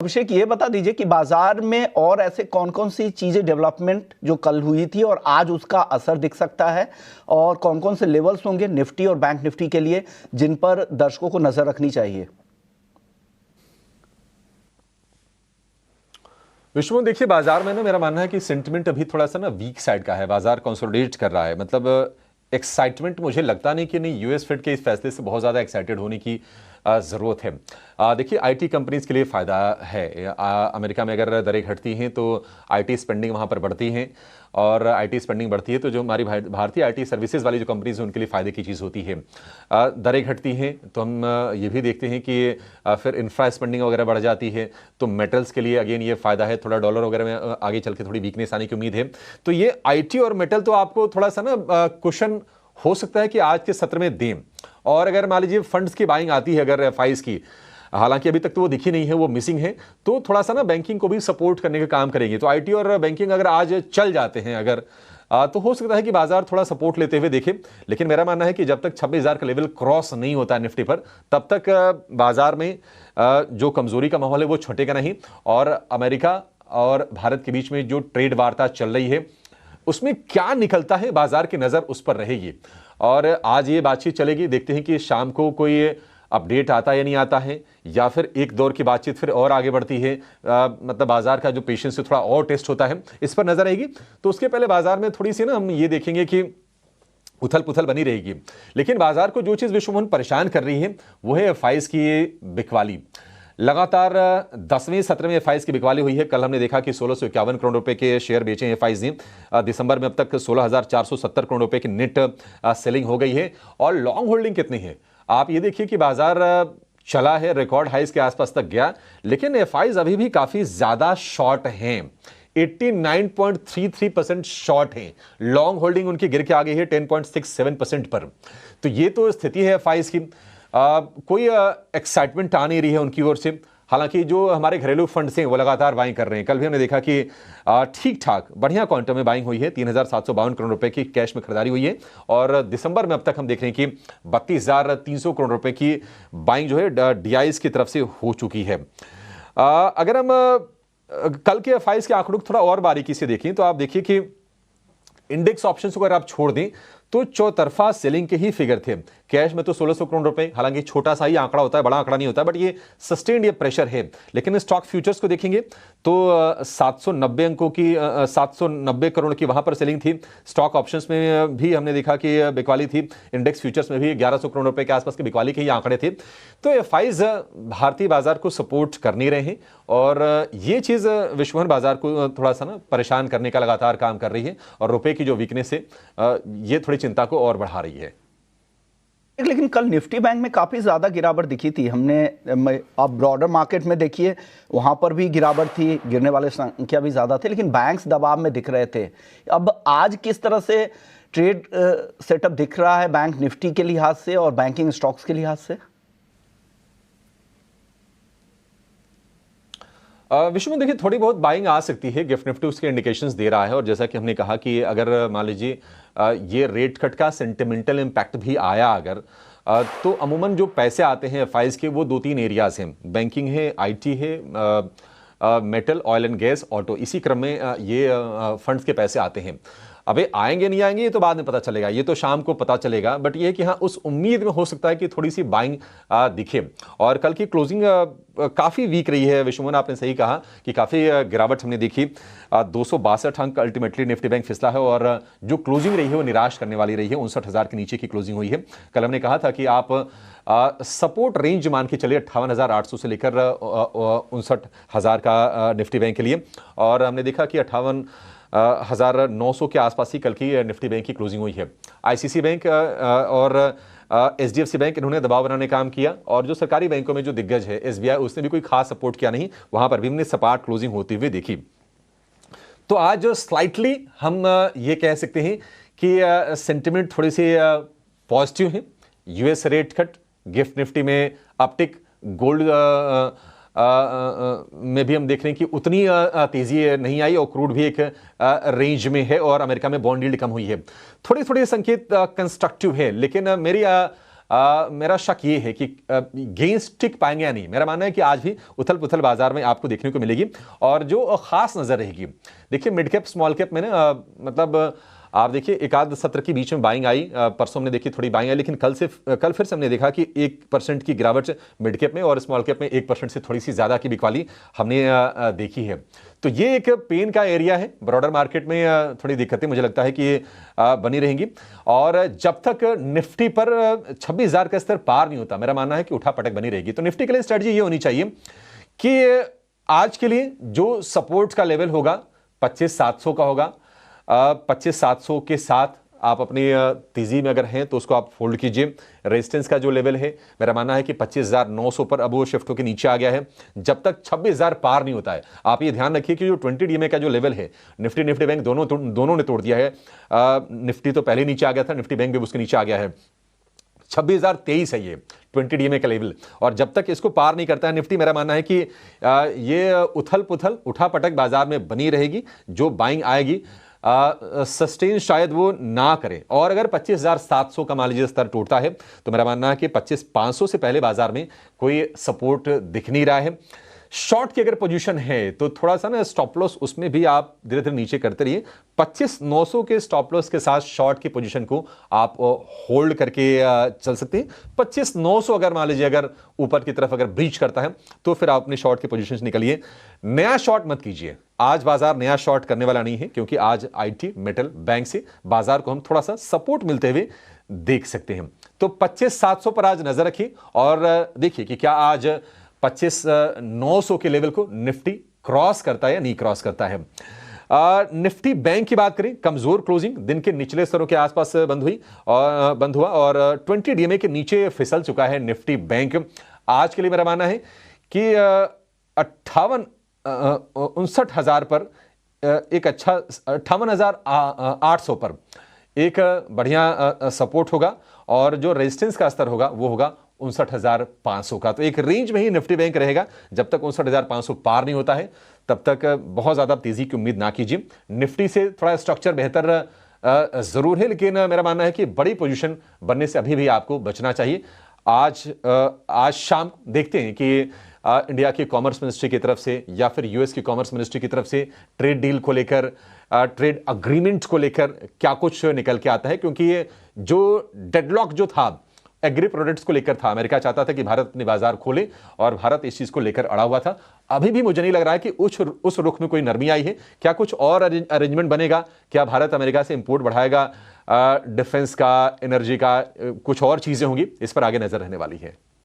अभिषेक, ये बता दीजिए कि बाजार में और ऐसे कौन कौन सी चीजें डेवलपमेंट जो कल हुई थी और आज उसका असर दिख सकता है, और कौन कौन से लेवल्स होंगे निफ्टी और बैंक निफ्टी के लिए जिन पर दर्शकों को नजर रखनी चाहिए? विश्व, देखिए बाजार में ना मेरा मानना है कि सेंटिमेंट अभी थोड़ा सा ना वीक साइड का है। बाजार कंसोलिडेट कर रहा है, मतलब एक्साइटमेंट मुझे लगता नहीं कि नहीं यूएस फेड के इस फैसले से बहुत ज़्यादा एक्साइटेड होने की ज़रूरत है। देखिए आईटी कंपनीज के लिए फ़ायदा है। अमेरिका में अगर दरें घटती हैं तो आईटी स्पेंडिंग वहाँ पर बढ़ती हैं, और आईटी स्पेंडिंग बढ़ती है तो जो हमारी भारतीय आईटी सर्विसेज वाली जो कंपनीज हैं उनके लिए फ़ायदे की चीज़ होती है। दरें घटती हैं तो हम ये भी देखते हैं कि फिर इंफ्रा स्पेंडिंग वगैरह बढ़ जाती है, तो मेटल्स के लिए अगेन ये फ़ायदा है। थोड़ा डॉलर वगैरह में आगे चल के थोड़ी वीकनेस आने की उम्मीद है। तो ये आईटी और मेटल तो आपको थोड़ा सा ना कुशन हो सकता है कि आज के सत्र में दें। और अगर मान लीजिए फंड्स की बाइंग आती है अगर एफआईज की, हालांकि अभी तक तो वो दिखी नहीं है, वो मिसिंग है, तो थोड़ा सा ना बैंकिंग को भी सपोर्ट करने का काम करेंगे। तो आईटी और बैंकिंग अगर आज चल जाते हैं अगर तो हो सकता है कि बाजार थोड़ा सपोर्ट लेते हुए देखे। लेकिन मेरा मानना है कि जब तक 26,000 का लेवल क्रॉस नहीं होता है निफ्टी पर, तब तक बाजार में जो कमजोरी का माहौल है वो छुटेगा नहीं। और अमेरिका और भारत के बीच में जो ट्रेड वार्ता चल रही है उसमें क्या निकलता है, बाजार की नज़र उस पर रहेगी। और आज ये बातचीत चलेगी, देखते हैं कि शाम को कोई अपडेट आता है या नहीं आता है, या फिर एक दौर की बातचीत फिर और आगे बढ़ती है। मतलब बाजार का जो पेशेंस है थोड़ा और टेस्ट होता है, इस पर नजर आएगी। तो उसके पहले बाजार में थोड़ी सी ना हम ये देखेंगे कि उथल पुथल बनी रहेगी। लेकिन बाजार को जो चीज़ विश्वमोहन परेशान कर रही है वो है एफआईज की बिकवाली। लगातार 10वें सत्र में एफआईज की बिकवाली हुई है। कल हमने देखा कि 1651 करोड़ रुपए के शेयर बेचे एफआईज ने। दिसंबर में अब तक 16,470 करोड़ रुपए की नेट सेलिंग हो गई है। और लॉन्ग होल्डिंग कितनी है आप ये देखिए कि बाजार चला है, रिकॉर्ड हाइज के आसपास तक गया, लेकिन एफआईज अभी भी काफी ज्यादा शॉर्ट हैं। 89.33% शॉर्ट हैं। लॉन्ग होल्डिंग उनकी गिर के आ गई है 10.67% पर। तो ये तो स्थिति है एफआईज की। कोई एक्साइटमेंट आ नहीं रही है उनकी ओर से। हालांकि जो हमारे घरेलू फंड्स हैं वो लगातार बाइंग कर रहे हैं। कल भी हमने देखा कि ठीक ठाक बढ़िया क्वांटम में बाइंग हुई है। 3,752 करोड़ रुपए की कैश में खरीदारी हुई है। और दिसंबर में अब तक हम देख रहे हैं कि 32,300 करोड़ रुपए की बाइंग जो है डीआईज की तरफ से हो चुकी है। अगर हम कल के एफआईज के आंकड़ों को थोड़ा और बारीकी से देखें तो आप देखिए कि इंडेक्स ऑप्शंस को अगर आप छोड़ दें तो चौतरफा सेलिंग के ही फिगर थे। कैश में तो 1600 करोड़ रुपए, हालांकि छोटा सा ही आंकड़ा होता है, बड़ा आंकड़ा नहीं होता, बट ये सस्टेन्ड ये प्रेशर है। लेकिन स्टॉक फ्यूचर्स को देखेंगे तो 790 अंकों की 790 करोड़ की वहां पर सेलिंग थी। स्टॉक ऑप्शंस में भी हमने देखा कि बिकवाली थी। इंडेक्स फ्यूचर्स में भी 1100 करोड़ रुपए के आसपास की बिकवाली के ही आंकड़े थे। तो एफआईज भारतीय बाजार को सपोर्ट कर नहीं रहे हैं, और ये चीज विश्वभर बाजार को थोड़ा सा ना परेशान करने का लगातार काम कर रही है। और रुपए की जो वीकनेस है ये थोड़ी चिंता को और बढ़ा रही है। लेकिन कल निफ्टी बैंक में काफी ज्यादा गिरावट दिखी थी। आप ब्रॉडर मार्केट में देखिए, वहां पर भी गिरावट थी, गिरने वाले संख्या भी ज्यादा थे, लेकिन बैंक्स दबाव में दिख रहे थे। अब आज किस तरह से ट्रेड सेटअप दिख रहा है बैंक निफ्टी के लिहाज से और बैंकिंग स्टॉक्स के लिहाज से? विश्व में देखिए थोड़ी बहुत बाइंग आ सकती है। गिफ्ट निफ्टी उसके इंडिकेशंस दे रहा है। और जैसा कि हमने कहा कि अगर मान लीजिए ये रेट कट का सेंटिमेंटल इंपैक्ट भी आया अगर, तो अमूमन जो पैसे आते हैं एफआईज के वो 2-3 एरियाज हैं। बैंकिंग है, आईटी है, metal, oil and gas, auto. इसी क्रम में ये फंड्स के पैसे आते हैं। अबे आएंगे नहीं आएंगे ये तो बाद में पता चलेगा, ये तो शाम को पता चलेगा। बट ये है कि हाँ उस उम्मीद में हो सकता है कि थोड़ी सी बाइंग दिखे। और कल की क्लोजिंग काफ़ी वीक रही है। विश्वमोहन आपने सही कहा कि काफ़ी गिरावट हमने देखी। 262 अंक अल्टीमेटली निफ्टी बैंक फिसला है, और जो क्लोजिंग रही है वो निराश करने वाली रही है। 59,000 के नीचे की क्लोजिंग हुई है। कल हमने कहा था कि आप सपोर्ट रेंज मान के चलिए 58,800 से लेकर 59,000 का निफ्टी बैंक के लिए। और हमने देखा कि 58,900 के आसपास ही कल की निफ्टी बैंक की क्लोजिंग हुई है। आईसीसी बैंक और एचडीएफसी बैंक इन्होंने दबाव बनाने का काम किया। और जो सरकारी बैंकों में जो दिग्गज है एसबीआई, उसने भी कोई खास सपोर्ट किया नहीं, वहां पर भी हमने सपाट क्लोजिंग होती हुई देखी। तो आज स्लाइटली हम ये कह सकते हैं कि सेंटिमेंट थोड़ी सी पॉजिटिव है। US rate cut, gift Nifty में अपटिक, गोल्ड में भी हम देख रहे हैं कि उतनी तेजी नहीं आई, और क्रूड भी एक रेंज में है, और अमेरिका में बॉन्ड यील्ड कम हुई है। थोड़ी थोड़ी संकेत कंस्ट्रक्टिव है। लेकिन मेरी मेरा शक ये है कि गेंस टिक पाएंगे या नहीं। मेरा मानना है कि आज भी उथल पुथल बाजार में आपको देखने को मिलेगी। और जो खास नजर रहेगी, देखिए मिड कैप स्मॉल कैप में ना मतलब आप देखिए एक आध सत्र के बीच में बाइंग आई, परसों हमने देखी थोड़ी बाइंग आई, लेकिन कल फिर से हमने देखा कि 1% की गिरावट मिड कैप में और स्मॉल कैप में 1% से थोड़ी सी ज्यादा की बिकवाली हमने देखी है। तो ये एक पेन का एरिया है। ब्रॉडर मार्केट में थोड़ी दिक्कतें मुझे लगता है कि बनी रहेंगी। और जब तक निफ्टी पर 26,000 का स्तर पार नहीं होता, मेरा मानना है कि उठापटक बनी रहेगी। तो निफ्टी के लिए स्ट्रेटजी ये होनी चाहिए कि आज के लिए जो सपोर्ट का लेवल होगा 25,700 का होगा। 25,700 के साथ आप अपनी तेजी में अगर हैं तो उसको आप फोल्ड कीजिए। रेजिस्टेंस का जो लेवल है मेरा मानना है कि 25,900 पर अब वो शिफ्ट होकर नीचे आ गया है। जब तक 26,000 पार नहीं होता है, आप ये ध्यान रखिए कि जो 20 डीएमए का जो लेवल है, निफ्टी बैंक दोनों ने तोड़ दिया है। निफ्टी तो पहले नीचे आ गया था, निफ्टी बैंक भी उसके नीचे आ गया है। 26,023 है ये 20 डीएमए का लेवल। और जब तक इसको पार नहीं करता है निफ्टी, मेरा मानना है कि ये उथल पुथल उठापटक बाजार में बनी रहेगी। जो बाइंग आएगी सस्टेन शायद वो ना करे। और अगर 25,700 का मान लीजिए स्तर टूटता है तो मेरा मानना है कि 25,500 से पहले बाजार में कोई सपोर्ट दिख नहीं रहा है। शॉर्ट की अगर पोजीशन है तो थोड़ा सा ना स्टॉप लॉस उसमें भी आप धीरे धीरे नीचे करते रहिए। 25,900 के स्टॉप लॉस के साथ शॉर्ट की पोजीशन को आप होल्ड करके चल सकते हैं। 25,900 अगर मान लीजिए अगर ऊपर की तरफ अगर ब्रीच करता है तो फिर आप अपनी शॉर्ट की पोजीशन से निकलिए। नया शॉर्ट मत कीजिए। आज बाजार नया शॉर्ट करने वाला नहीं है, क्योंकि आज आईटी मेटल बैंक से बाजार को हम थोड़ा सा सपोर्ट मिलते हुए देख सकते हैं। तो 25,700 पर आज नजर रखिए और देखिए कि क्या आज 25,900 के लेवल को निफ्टी क्रॉस करता है या नहीं क्रॉस करता है। निफ्टी बैंक की बात करें, कमजोर क्लोजिंग, दिन के निचले स्तरों के आसपास बंद हुआ और 20 डीएमए के नीचे फिसल चुका है निफ्टी बैंक। आज के लिए मेरा मानना है कि 59,000 पर एक अच्छा 58,800 पर एक बढ़िया सपोर्ट होगा और जो रेजिस्टेंस का स्तर होगा वो होगा 59,500 का। तो एक रेंज में ही निफ्टी बैंक रहेगा। जब तक 59,500 पार नहीं होता है तब तक बहुत ज्यादा तेजी की उम्मीद ना कीजिए। निफ्टी से थोड़ा स्ट्रक्चर बेहतर जरूर है, लेकिन मेरा मानना है कि बड़ी पोजीशन बनने से अभी भी आपको बचना चाहिए। आज शाम देखते हैं कि इंडिया की कॉमर्स मिनिस्ट्री की तरफ से या फिर यूएस की कॉमर्स मिनिस्ट्री की तरफ से ट्रेड डील को लेकर, ट्रेड अग्रीमेंट को लेकर क्या कुछ निकल के आता है। क्योंकि ये जो डेडलॉक जो था एग्री प्रोडक्ट्स को लेकर था, अमेरिका चाहता था कि भारत अपने बाजार खोले और भारत इस चीज को लेकर अड़ा हुआ था। अभी भी मुझे नहीं लग रहा है कि उस रुख में कोई नरमी आई है। क्या कुछ और अरेंजमेंट बनेगा? क्या भारत अमेरिका से इंपोर्ट बढ़ाएगा? डिफेंस का, एनर्जी का, कुछ और चीजें होंगी? इस पर आगे नजर रहने वाली है।